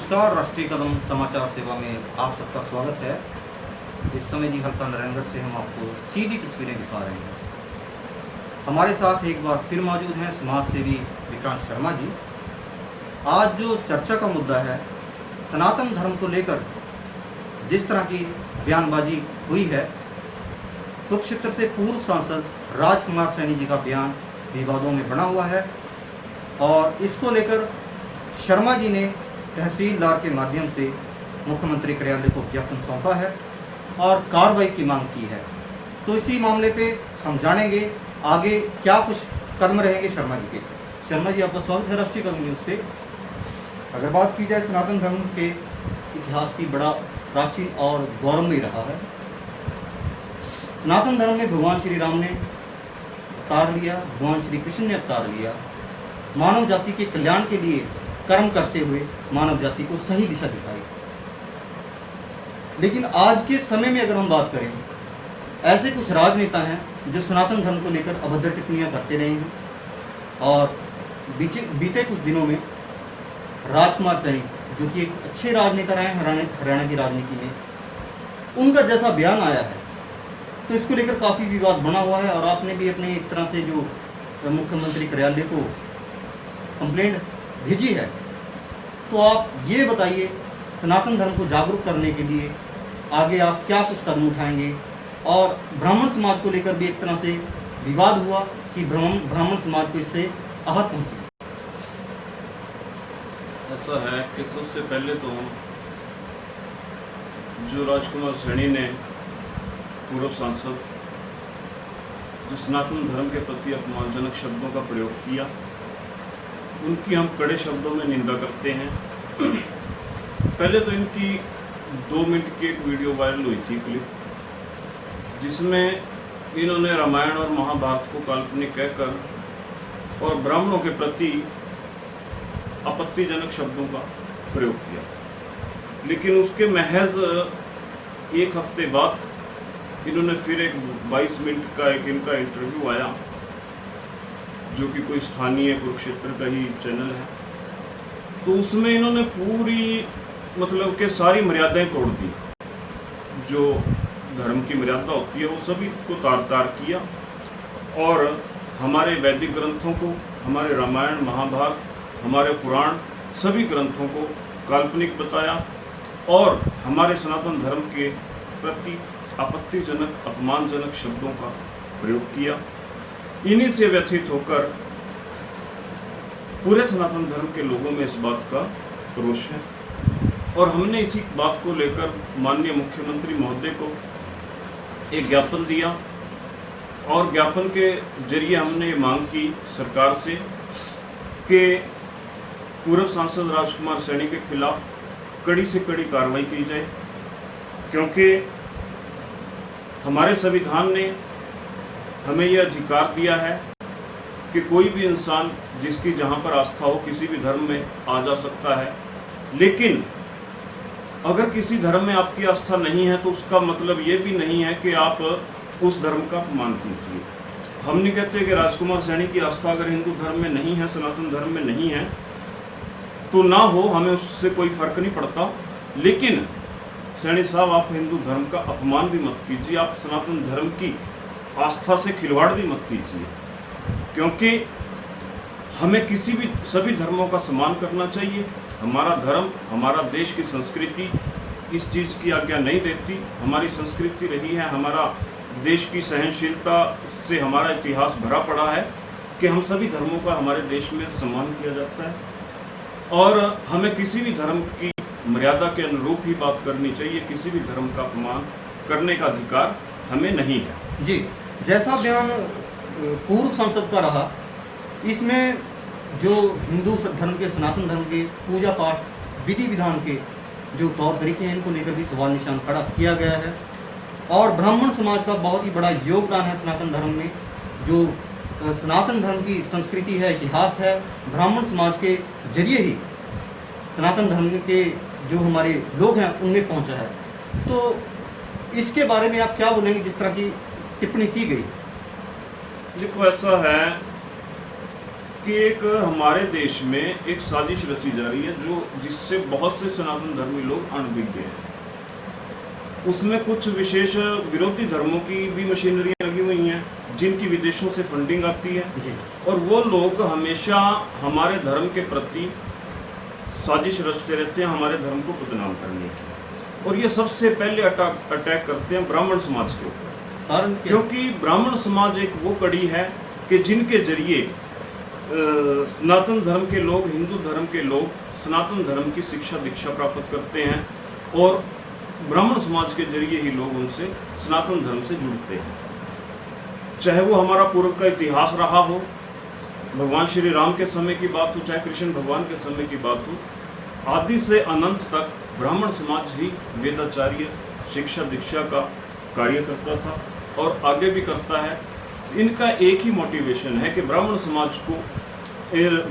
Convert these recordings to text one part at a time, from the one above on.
नमस्कार। राष्ट्रीय कदम समाचार सेवा में आप सबका स्वागत है। इस समय जी हल्का नारायणगढ़ से हम आपको सीधी तस्वीरें दिखा रहे हैं। हमारे साथ एक बार फिर मौजूद हैं समाज सेवी विक्रांत शर्मा जी। आज जो चर्चा का मुद्दा है, सनातन धर्म को लेकर जिस तरह की बयानबाजी हुई है, कुरुक्षेत्र से पूर्व सांसद राजकुमार सैनी जी का बयान विवादों में बना हुआ है और इसको लेकर शर्मा जी ने तहसीलदार के माध्यम से मुख्यमंत्री कार्यालय को ज्ञापन सौंपा है और कार्रवाई की मांग की है। तो इसी मामले पे हम जानेंगे आगे क्या कुछ कदम रहेंगे शर्मा जी के। शर्मा जी, आपका स्वागत है राष्ट्रीय कदम न्यूज़ पे। अगर बात की जाए सनातन धर्म के इतिहास की, बड़ा प्राचीन और गौरवमयी रहा है। सनातन धर्म में भगवान श्री राम ने अवतार लिया, भगवान श्री कृष्ण ने अवतार लिया, मानव जाति के कल्याण के लिए कर्म करते हुए मानव जाति को सही दिशा दिखाई। लेकिन आज के समय में अगर हम बात करें, ऐसे कुछ राजनेता हैं जो सनातन धर्म को लेकर अभद्र टिप्पणियां करते रहे हैं और बीते कुछ दिनों में राजकुमार सैनी, जो कि एक अच्छे राजनेता रहे हैं हरियाणा की राजनीति में, उनका जैसा बयान आया है तो इसको लेकर काफ़ी विवाद बना हुआ है। और आपने भी अपने एक तरह से जो मुख्यमंत्री कार्यालय को कंप्लेंट भेजी है, तो आप ये बताइए, सनातन धर्म को जागरूक करने के लिए आगे आप क्या कुछ कदम उठाएंगे। और ब्राह्मण समाज को लेकर भी एक तरह से विवाद हुआ कि ब्राह्मण समाज को इससे आहत पहुंची। ऐसा है कि सबसे पहले तो जो राजकुमार सैनी ने, पूर्व सांसद, जो सनातन धर्म के प्रति अपमानजनक शब्दों का प्रयोग किया, उनकी हम कड़े शब्दों में निंदा करते हैं। पहले तो इनकी 2 मिनट की एक वीडियो वायरल हुई थी, क्लिप, जिसमें इन्होंने रामायण और महाभारत को काल्पनिक कहकर और ब्राह्मणों के प्रति आपत्तिजनक शब्दों का प्रयोग किया। लेकिन उसके महज 1 हफ्ते बाद इन्होंने फिर एक 22 मिनट का एक इनका इंटरव्यू आया, जो कि कोई स्थानीय कुरुक्षेत्र का ही चैनल है। तो उसमें इन्होंने पूरी मतलब के सारी मर्यादाएं तोड़ दी। जो धर्म की मर्यादा होती है वो सभी को तार किया और हमारे वैदिक ग्रंथों को, हमारे रामायण महाभारत, हमारे पुराण, सभी ग्रंथों को काल्पनिक बताया और हमारे सनातन धर्म के प्रति आपत्तिजनक, अपमानजनक शब्दों का प्रयोग किया। इन्हीं से व्यथित होकर पूरे सनातन धर्म के लोगों में इस बात का रोष है और हमने इसी बात को लेकर माननीय मुख्यमंत्री महोदय को एक ज्ञापन दिया और ज्ञापन के जरिए हमने ये मांग की सरकार से कि पूर्व सांसद राजकुमार सैनी के खिलाफ कड़ी से कड़ी कार्रवाई की जाए, क्योंकि हमारे संविधान ने हमें यह अधिकार दिया है कि कोई भी इंसान जिसकी जहाँ पर आस्था हो किसी भी धर्म में आ जा सकता है। लेकिन अगर किसी धर्म में आपकी आस्था नहीं है तो उसका मतलब ये भी नहीं है कि आप उस धर्म का अपमान कीजिए। हम नहीं कहते कि राजकुमार सैनी की आस्था अगर हिंदू धर्म में नहीं है, सनातन धर्म में नहीं है, तो ना हो, हमें उससे कोई फर्क नहीं पड़ता। लेकिन सैनी साहब, आप हिंदू धर्म का अपमान भी मत कीजिए, आप सनातन धर्म की आस्था से खिलवाड़ भी मत कीजिए, क्योंकि हमें सभी धर्मों का सम्मान करना चाहिए। हमारा धर्म, हमारा देश की संस्कृति इस चीज़ की आज्ञा नहीं देती। हमारी संस्कृति रही है, हमारा देश की सहनशीलता से हमारा इतिहास भरा पड़ा है कि हम सभी धर्मों का हमारे देश में सम्मान किया जाता है और हमें किसी भी धर्म की मर्यादा के अनुरूप ही बात करनी चाहिए। किसी भी धर्म का अपमान करने का अधिकार हमें नहीं है। जी, जैसा बयान पूर्व सांसद का रहा, इसमें जो हिंदू धर्म के, सनातन धर्म के पूजा पाठ, विधि विधान के जो तौर तरीके हैं, इनको लेकर भी सवाल निशान खड़ा किया गया है। और ब्राह्मण समाज का बहुत ही बड़ा योगदान है सनातन धर्म में। जो सनातन धर्म की संस्कृति है, इतिहास है, ब्राह्मण समाज के जरिए ही सनातन धर्म के जो हमारे लोग हैं उनमें पहुंचा है। तो इसके बारे में आप क्या बोलेंगे जिस तरह की टिप्पणी की गई? देखो, ऐसा है कि एक हमारे देश में एक साजिश रची जा रही है जो जिससे बहुत से सनातन धर्मी लोग अनभिज्ञ हैं। उसमें कुछ विशेष विरोधी धर्मों की भी मशीनरियां लगी हुई हैं जिनकी विदेशों से फंडिंग आती है जी। और वो लोग हमेशा हमारे धर्म के प्रति साजिश रचते रहते हैं हमारे धर्म को बदनाम करने की। और ये सबसे पहले अटैक करते हैं ब्राह्मण समाज के ऊपर। कारण क्योंकि ब्राह्मण समाज एक वो कड़ी है कि जिनके जरिए सनातन धर्म के लोग, हिंदू धर्म के लोग सनातन धर्म की शिक्षा दीक्षा प्राप्त करते हैं और ब्राह्मण समाज के जरिए ही लोग उनसे सनातन धर्म से जुड़ते हैं। चाहे वो हमारा पूर्व का इतिहास रहा हो, भगवान श्री राम के समय की बात हो, चाहे कृष्ण भगवान के समय की बात हो, आदि से अनंत तक ब्राह्मण समाज ही वेदाचार्य शिक्षा दीक्षा का कार्य करता था और आगे भी करता है। इनका एक ही मोटिवेशन है कि ब्राह्मण समाज को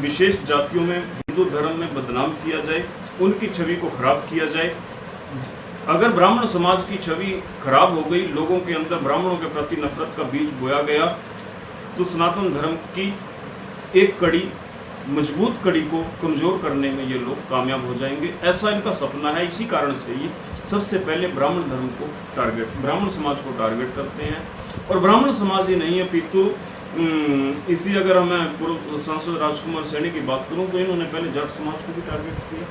विशेष जातियों में हिंदू धर्म में बदनाम किया जाए, उनकी छवि को खराब किया जाए। अगर ब्राह्मण समाज की छवि खराब हो गई, लोगों के अंदर ब्राह्मणों के प्रति नफरत का बीज बोया गया, तो सनातन धर्म की एक कड़ी, मजबूत कड़ी को कमजोर करने में ये लोग कामयाब हो जाएंगे। ऐसा इनका सपना है। इसी कारण से ये सबसे पहले ब्राह्मण धर्म को टारगेट, ब्राह्मण समाज को टारगेट करते हैं। और ब्राह्मण समाज ही नहीं है पितु, इसी अगर मैं पूर्व सांसद राजकुमार सैनी की बात करूं तो इन्होंने पहले जाट समाज को भी टारगेट किया।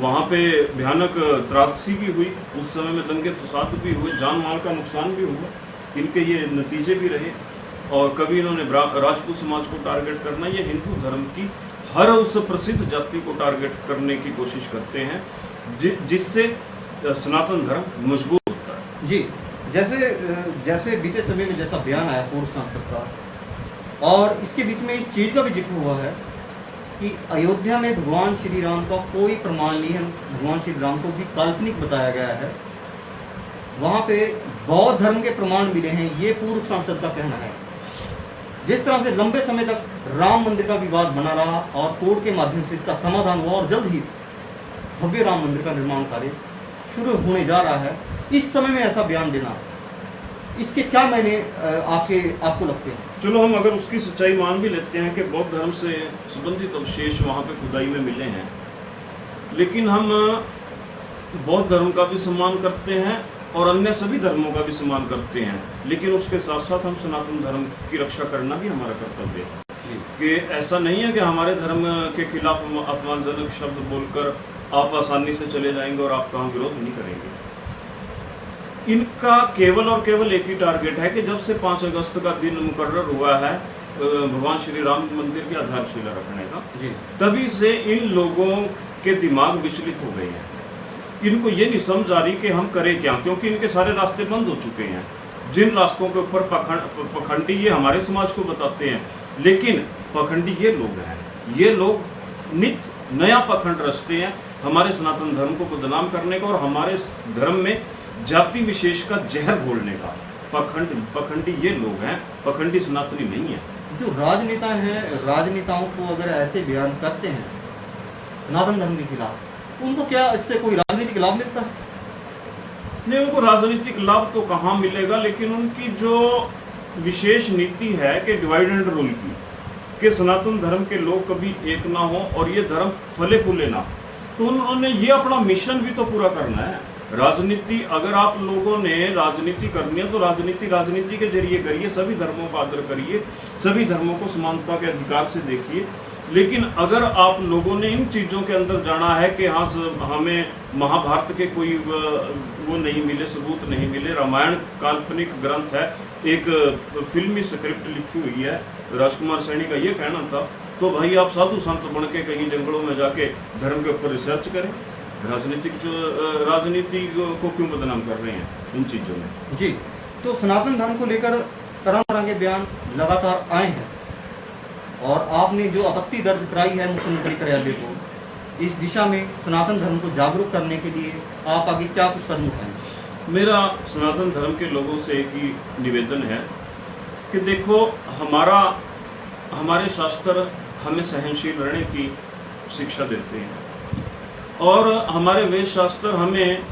वहाँ पे भयानक त्रासदी भी हुई, उस समय में दंगे फसाद भी हुए, जान माल का नुकसान भी हुआ, इनके ये नतीजे भी रहे। और कभी इन्होंने राजपूत समाज को टारगेट करना, ये हिंदू धर्म की हर उस प्रसिद्ध जाति को टारगेट करने की कोशिश करते हैं जिससे सनातन धर्म मजबूत होता है। जी, जैसे बीते समय में जैसा बयान आया पूर्व सांसद का, और इसके बीच में इस चीज़ का भी जिक्र हुआ है कि अयोध्या में भगवान श्री राम का कोई प्रमाण नहीं है, भगवान श्री राम को भी काल्पनिक बताया गया है, वहाँ पे बौद्ध धर्म के प्रमाण मिले हैं, ये पूर्व सांसद का कहना है। जिस तरह से लंबे समय तक राम मंदिर का विवाद बना रहा और कोर्ट के माध्यम से इसका समाधान हुआ और जल्द ही भव्य राम मंदिर का निर्माण कार्य शुरू होने जा रहा है, इस समय में ऐसा बयान देना, इसके क्या मायने आपको लगते हैं? चलो हम अगर उसकी सच्चाई मान भी लेते हैं कि बौद्ध धर्म से संबंधित अवशेष वहाँ पे खुदाई में मिले हैं, लेकिन हम बौद्ध धर्म का भी सम्मान करते हैं और अन्य सभी धर्मों का भी सम्मान करते हैं, लेकिन उसके साथ साथ हम सनातन धर्म की रक्षा करना भी हमारा कर्तव्य है। कि ऐसा नहीं है कि हमारे धर्म के खिलाफ अपमानजनक शब्द बोलकर आप आसानी से चले जाएंगे और आप कहाँ विरोध नहीं करेंगे। इनका केवल और केवल एक ही टारगेट है कि जब से 5 अगस्त का दिन मुकर्रर हुआ है भगवान श्री राम मंदिर की आधारशिला रखने का, तभी से इन लोगों के दिमाग विचलित हो गए हैं। इनको ये नहीं समझ आ रही कि हम करें क्या, क्योंकि इनके सारे रास्ते बंद हो चुके हैं। जिन रास्तों के ऊपर पखंडी ये हमारे समाज को बताते हैं, लेकिन पखंडी ये लोग हैं। ये लोग नित्य नया पखंड रचते हैं हमारे सनातन धर्म को बदनाम करने का और हमारे धर्म में जाति विशेष का जहर घोलने का। पखंडी ये लोग हैं, पखंडी सनातनी नहीं है। जो राजनेता हैं, राजनेताओं को अगर ऐसे बयान करते हैं सनातन धर्म के खिलाफ, उनको क्या इससे कोई राजनीतिक लाभ मिलता है? नहीं, उनको राजनीतिक लाभ तो कहाँ मिलेगा, लेकिन उनकी जो विशेष नीति है कि डिवाइड एंड रूल की, कि सनातन धर्म के लोग कभी एक ना हो और ये धर्म फले फूले ना, तो उन्होंने ये अपना मिशन भी तो पूरा करना है। राजनीति, अगर आप लोगों ने राजनीति करनी है तो राजनीति के जरिए करिए, सभी धर्मों का आदर करिए, सभी धर्मों को समानता के अधिकार से देखिए। लेकिन अगर आप लोगों ने इन चीज़ों के अंदर जाना है कि हाँ हमें महाभारत के कोई वो नहीं मिले, सबूत नहीं मिले, रामायण काल्पनिक ग्रंथ है, एक फिल्मी स्क्रिप्ट लिखी हुई है, राजकुमार सैनी का ये कहना था, तो भाई आप साधु संत बन के कहीं जंगलों में जाके धर्म के ऊपर रिसर्च करें। राजनीति को क्यों बदनाम कर रहे हैं इन चीज़ों में? जी, तो सनातन धर्म को लेकर तरह तरह के बयान लगातार आए हैं और आपने जो आपत्ति दर्ज कराई है मुख्यमंत्री कार्यालय को, इस दिशा में सनातन धर्म को जागरूक करने के लिए आप आगे क्या कुछ कदम उठाएंगे? मेरा सनातन धर्म के लोगों से एक ही निवेदन है कि देखो, हमारे शास्त्र हमें सहनशील रहने की शिक्षा देते हैं और हमारे वेद शास्त्र हमें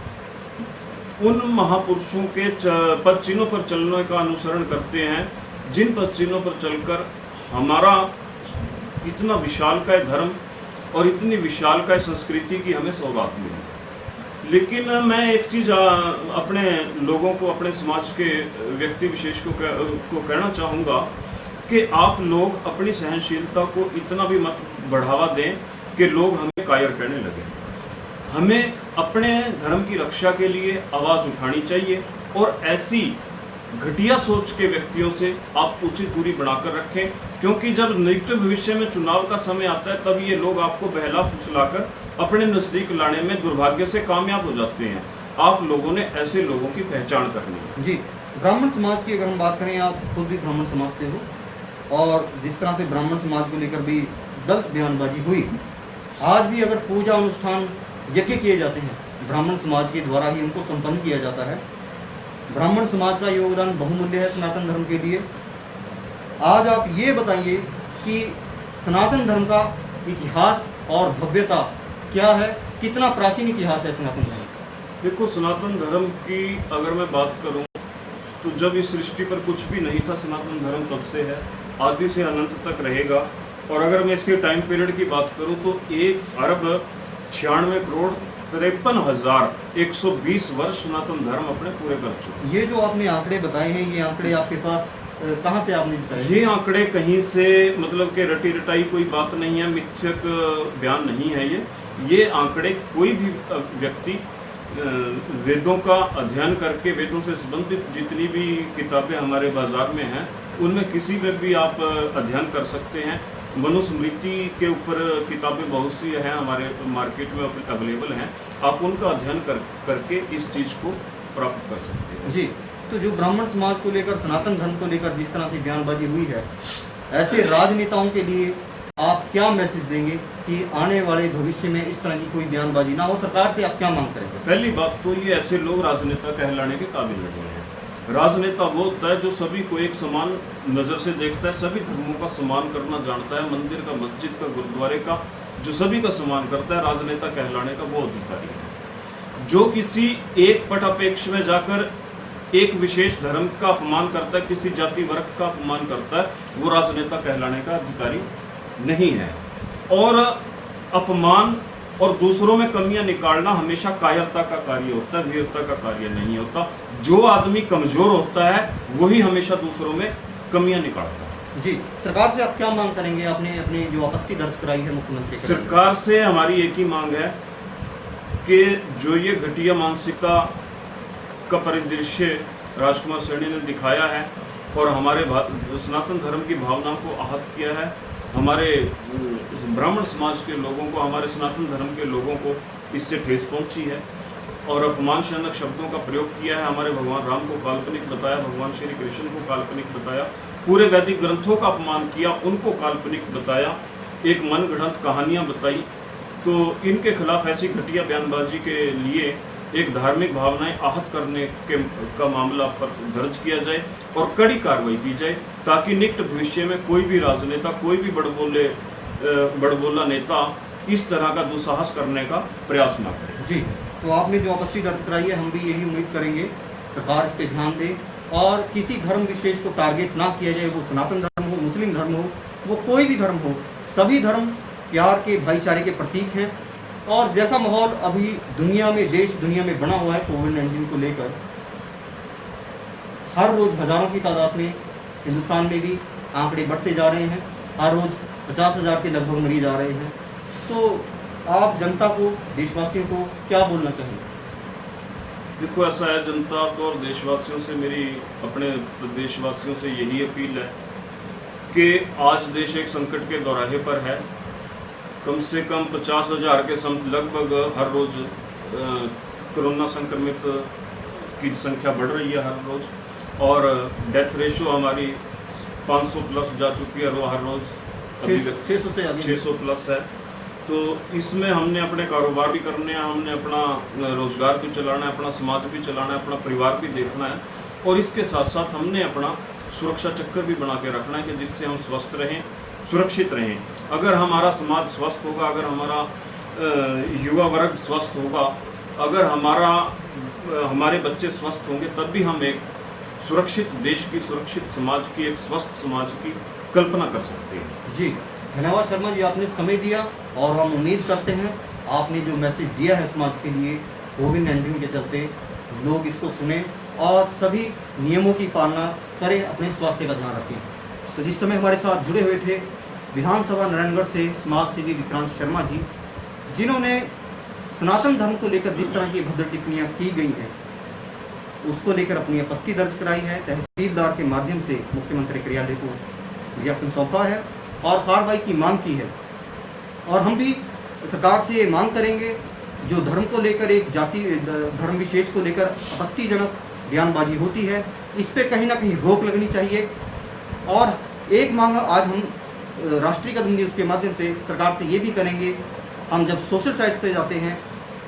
उन महापुरुषों के पद चिन्हों पर चलने का अनुसरण करते हैं जिन पद चिन्हों पर चलकर हमारा इतना विशालकाय धर्म और इतनी विशालकाय संस्कृति की हमें सौगात मिली। लेकिन मैं एक चीज़ अपने लोगों को, अपने समाज के व्यक्ति विशेष को कहना चाहूँगा कि आप लोग अपनी सहनशीलता को इतना भी मत बढ़ावा दें कि लोग हमें कायर कहने लगे। हमें अपने धर्म की रक्षा के लिए आवाज़ उठानी चाहिए और ऐसी घटिया सोच के व्यक्तियों से आप उचित दूरी बनाकर रखें, क्योंकि जब निकट भविष्य में चुनाव का समय आता है तब ये लोग आपको बहला फुसलाकर अपने नज़दीक लाने में दुर्भाग्य से कामयाब हो जाते हैं। आप लोगों ने ऐसे लोगों की पहचान करनी है। जी, ब्राह्मण समाज की अगर हम बात करें, आप खुद भी ब्राह्मण समाज से हो और जिस तरह से ब्राह्मण समाज को लेकर भी गलत बयानबाजी हुई, आज भी अगर पूजा अनुष्ठान यज्ञ किए जाते हैं ब्राह्मण समाज के द्वारा ही उनको संपन्न किया जाता है। ब्राह्मण समाज का योगदान बहुमूल्य है सनातन धर्म के लिए। आज आप ये बताइए कि सनातन धर्म का इतिहास और भव्यता क्या है, कितना प्राचीन इतिहास है सनातन धर्म? देखो, सनातन धर्म की अगर मैं बात करूं तो जब इस सृष्टि पर कुछ भी नहीं था, सनातन धर्म तब से है, आदि से अनंत तक रहेगा। और अगर मैं इसके टाइम पीरियड की बात करूं तो 1 अरब 96 करोड़ 53,120 वर्ष सनातन धर्म अपने पूरे कर चुके। ये जो आपने आंकड़े बताए हैं, ये आंकड़े आपके पास कहाँ से आपने बताए? ये आंकड़े कहीं से, मतलब कि रटी रटाई कोई बात नहीं है, मिथ्यक बयान नहीं है। ये आंकड़े कोई भी व्यक्ति वेदों का अध्ययन करके, वेदों से संबंधित जितनी भी किताबें हमारे बाजार में हैं उनमें किसी में भी आप अध्ययन कर सकते हैं। मनुस्मृति के ऊपर किताबें बहुत सी हैं, हमारे मार्केट में अवेलेबल हैं। आप उनका अध्ययन करके इस चीज़ को प्राप्त कर सकते हैं। जी, तो जो ब्राह्मण समाज को लेकर, सनातन धर्म को लेकर जिस तरह से बयानबाजी हुई है, ऐसे राजनेताओं के लिए आप क्या मैसेज देंगे कि आने वाले भविष्य में इस तरह की कोई बयानबाजी ना हो? सरकार से आप क्या मांग करेंगे? पहली बात तो ये, ऐसे लोग राजनेता कहलाने के काबिल नहीं है। राजनेता वो होता है जो सभी को एक समान नज़र से देखता है, सभी धर्मों का सम्मान करना जानता है, मंदिर का, मस्जिद का, गुरुद्वारे का, जो सभी का सम्मान करता है। राजनेता कहलाने का वो अधिकारी है। जो किसी एक पटापेक्ष में जाकर एक विशेष धर्म का अपमान करता है, किसी जाति वर्ग का अपमान करता है, वो राजनेता कहलाने का अधिकारी नहीं है। और अपमान और दूसरों में कमियां निकालना हमेशा कायरता का कार्य होता है, वीरता का कार्य नहीं होता। जो आदमी कमजोर होता है वही हमेशा दूसरों में कमियां निकालता है। जी, सरकार से आप क्या मांग करेंगे? आपने अपनी जो आपत्ति दर्ज कराई है मुख्यमंत्री के सरकार से हमारी एक ही मांग है कि जो ये घटिया मानसिकता का परिदृश्य राजकुमार सैनी ने दिखाया है और हमारे सनातन धर्म की भावनाओं को आहत किया है, हमारे ब्राह्मण समाज के लोगों को, हमारे सनातन धर्म के लोगों को इससे ठेस पहुंची है और अपमानजनक शब्दों का प्रयोग किया है। हमारे भगवान राम को काल्पनिक बताया, भगवान श्री कृष्ण को काल्पनिक बताया, पूरे वैदिक ग्रंथों का अपमान किया, उनको काल्पनिक बताया, एक मनगढ़ंत कहानियां बताई। तो इनके खिलाफ ऐसी घटिया बयानबाजी के लिए एक धार्मिक भावनाएं आहत करने का मामला पर दर्ज किया जाए और कड़ी कार्रवाई की जाए, ताकि निकट भविष्य में कोई भी राजनेता, कोई भी बड़बोला नेता इस तरह का दुस्साहस करने का प्रयास ना करे। जी, तो आपने जो आपत्ति दर्ज कराई है, हम भी यही उम्मीद करेंगे सरकार इस पर ध्यान दे और किसी धर्म विशेष को टारगेट ना किया जाए। वो सनातन धर्म हो, मुस्लिम धर्म हो, वो कोई भी धर्म हो, सभी धर्म प्यार के, भाईचारे के प्रतीक हैं। और जैसा माहौल अभी दुनिया में, देश दुनिया में बना हुआ है कोविड-19 को लेकर, हर रोज़ हज़ारों की तादाद में हिंदुस्तान में भी आंकड़े बढ़ते जा रहे हैं, हर रोज़ 50,000 के लगभग मरीज आ रहे हैं। तो आप जनता को, देशवासियों को क्या बोलना चाहेंगे? देखो, ऐसा है, जनता को और देशवासियों से मेरी, अपने देशवासियों से यही अपील है कि आज देश एक संकट के दौराहे पर है। कम से कम 50,000 के लगभग हर रोज़ कोरोना संक्रमित की संख्या बढ़ रही है हर रोज़, और डेथ रेशो हमारी 500 प्लस जा चुकी है हर रोज़, 600 से आगे 600 प्लस है। तो इसमें हमने अपने कारोबार भी करने हैं, हमने अपना रोजगार भी चलाना है, अपना समाज भी चलाना है, अपना परिवार भी देखना है, और इसके साथ साथ हमने अपना सुरक्षा चक्कर भी बना के रखना है कि जिससे हम स्वस्थ रहें, सुरक्षित रहें। अगर हमारा समाज स्वस्थ होगा, अगर हमारा युवा वर्ग स्वस्थ होगा, अगर हमारे बच्चे स्वस्थ होंगे, तब भी हम एक सुरक्षित देश की, सुरक्षित समाज की, एक स्वस्थ समाज की कल्पना कर सकते हैं। जी, धन्यवाद शर्मा जी, आपने समय दिया और हम उम्मीद करते हैं आपने जो मैसेज दिया है समाज के लिए कोविड-19 के चलते लोग इसको सुने और सभी नियमों की पालना करें, अपने स्वास्थ्य का ध्यान रखें। तो जिस समय हमारे साथ जुड़े हुए थे विधानसभा नारायणगढ़ से समाज सेवी विक्रांत शर्मा जी, जिन्होंने सनातन धर्म को लेकर जिस तरह की भद्र टिप्पणियाँ की गई हैं उसको लेकर अपनी आपत्ति दर्ज कराई है। तहसीलदार के माध्यम से मुख्यमंत्री कार्यालय को ज्ञापन सौंपा है और कार्रवाई की मांग की है। और हम भी सरकार से ये मांग करेंगे, जो धर्म को लेकर एक जाति धर्म विशेष को लेकर आपत्तिजनक बयानबाजी होती है, इस पे कहीं ना कहीं रोक लगनी चाहिए। और एक मांग आज हम राष्ट्रीय कदम न्यूज़ के माध्यम से सरकार से ये भी करेंगे, हम जब सोशल साइट पे जाते हैं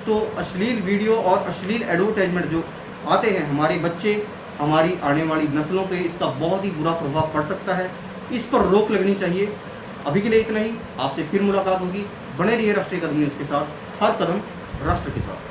तो अश्लील वीडियो और अश्लील एडवर्टाइजमेंट जो आते हैं, हमारे बच्चे, हमारी आने वाली नस्लों पे इसका बहुत ही बुरा प्रभाव पड़ सकता है। इस पर रोक लगनी चाहिए। अभी के लिए इतना ही, आपसे फिर मुलाकात होगी। बने रहिए राष्ट्रीय कदम न्यूज़ के साथ, हर कदम राष्ट्र के साथ।